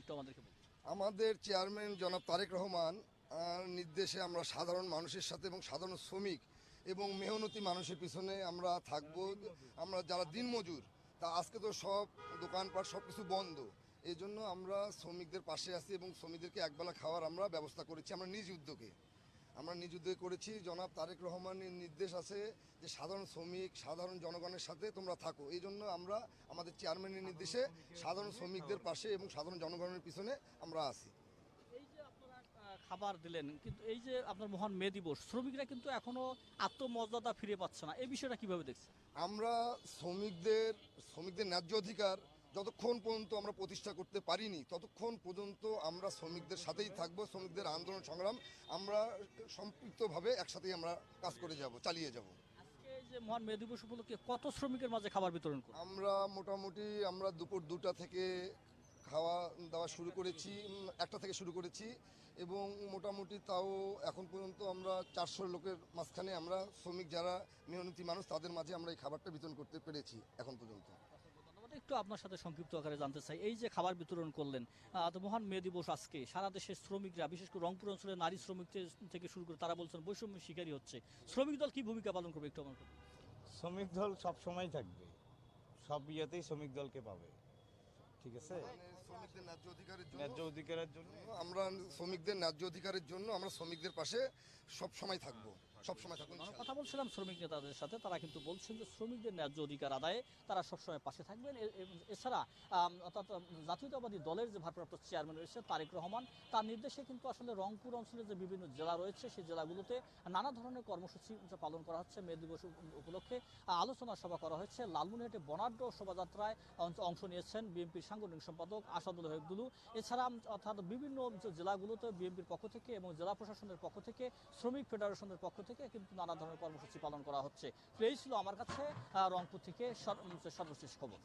একটু আমাদেরকে বলুন। আমাদের চেয়ারম্যান জনাব তারেক রহমান নির্দেশে আমরা সাধারণ মানুষের সাথে এবং সাধারণ শ্রমিক এবং মেহনতি মানুষের পিছনে আমরা থাকব। আমরা যারা দিনমজুর, তা আজকে তো সব দোকানপাট সব কিছু বন্ধ, এই জন্য আমরা শ্রমিকদের পাশে আছি এবং শ্রমিকদেরকে একবেলা খাওয়ার আমরা ব্যবস্থা করেছি আমরা নিজ উদ্যোগে করেছি। জনাব তারেক রহমানের নির্দেশ আছে যে সাধারণ শ্রমিক সাধারণ জনগণের সাথে তোমরা থাকো, এই জন্য আমরা আমাদের চেয়ারম্যানের নির্দেশে সাধারণ শ্রমিকদের পাশে এবং সাধারণ জনগণের পিছনে আমরা আছি। এই যে আপনারা খাবার দিলেন, কিন্তু এই যে আপনার মহান মে দিবস, শ্রমিকরা কিন্তু এখনো আত্মমর্যাদা ফিরে পাচ্ছে না, এই বিষয়টা কিভাবে দেখছেন? আমরা শ্রমিকদের ন্যায্য অধিকার যতক্ষণ পর্যন্ত আমরা প্রতিষ্ঠা করতে পারিনি, ততক্ষণ পর্যন্ত আমরা শ্রমিকদের সাথেই থাকবো। শ্রমিকদের আন্দোলন সংগ্রাম আমরা সম্পৃক্তভাবে একসাথেই আমরা কাজ করে যাব, চালিয়ে যাব। আজকে এই যে মহান মে দিবস উপলক্ষে কত শ্রমিকের মাঝে খাবার বিতরণ করুন? আমরা মোটামুটি দুপুর 2টা থেকে খাওয়া দাওয়া শুরু করেছি, 1টা থেকে শুরু করেছি, এবং মোটামুটি তাও এখন পর্যন্ত আমরা 400 লোকের মাঝখানে আমরা শ্রমিক যারা মেহনতি মানুষ তাদের মাঝে আমরা এই খাবারটা বিতরণ করতে পেরেছি এখন পর্যন্ত। একটু আপনার সাথে সংক্ষিপ্ত আকারে জানতে চাই, এই যে খাবার বিতরণ করলেন, তো মহান মে দিবস আজকে সারা দেশের শ্রমিকরা, বিশেষ করে রংপুর অঞ্চলের নারী শ্রমিক থেকে শুরু করে তারা বলছেন বৈষম্যের শিকারী হচ্ছে, শ্রমিক দল কি ভূমিকা পালন করবে একটু আমার? শ্রমিক দল সব সময় থাকবে, সব ইয়েতেই শ্রমিক দলকে পাবে, ঠিক আছে। শ্রমিকদের ন্যায্য ন্যায্য অধিকারের জন্য আমরা শ্রমিকদের ন্যায্য অধিকারের জন্য আমরা শ্রমিকদের পাশে সব সময় থাকবো, সব সময় থাকবো। আমরা কথা বলছিলাম শ্রমিক নেতাদের সাথে, তারা কিন্তু বলছেন যে শ্রমিকদের ন্যায্য অধিকার আদায়ে তারা সবসময় পাশে থাকবেন। এছাড়া অর্থাৎ জাতীয়তাবাদী দলের যে ভারপ্রাপ্ত চেয়ারম্যান রয়েছে তারেক রহমান, তার নির্দেশে কিন্তু আসলে রংপুর অঞ্চলের যে বিভিন্ন জেলা রয়েছে সেই জেলাগুলোতে নানা ধরনের কর্মসূচি পালন করা হচ্ছে। মে দিবস উপলক্ষে আলোচনা সভা করা হয়েছে। লালমনিরহাটে বর্ণাঢ্য শোভাযাত্রায় অংশ নিয়েছেন বিএনপির সাংগঠনিক সম্পাদক আসাদুল হক। এছাড়া অর্থাৎ বিভিন্ন জেলাগুলোতে বিএনপির পক্ষ থেকে এবং জেলা প্রশাসনের পক্ষ থেকে, শ্রমিক ফেডারেশনের পক্ষ থেকে কিন্তু নানা ধরনের কর্মসূচি পালন করা হচ্ছে। তো এই ছিল আমার কাছে রংপুর থেকে সর্বশেষ খবর।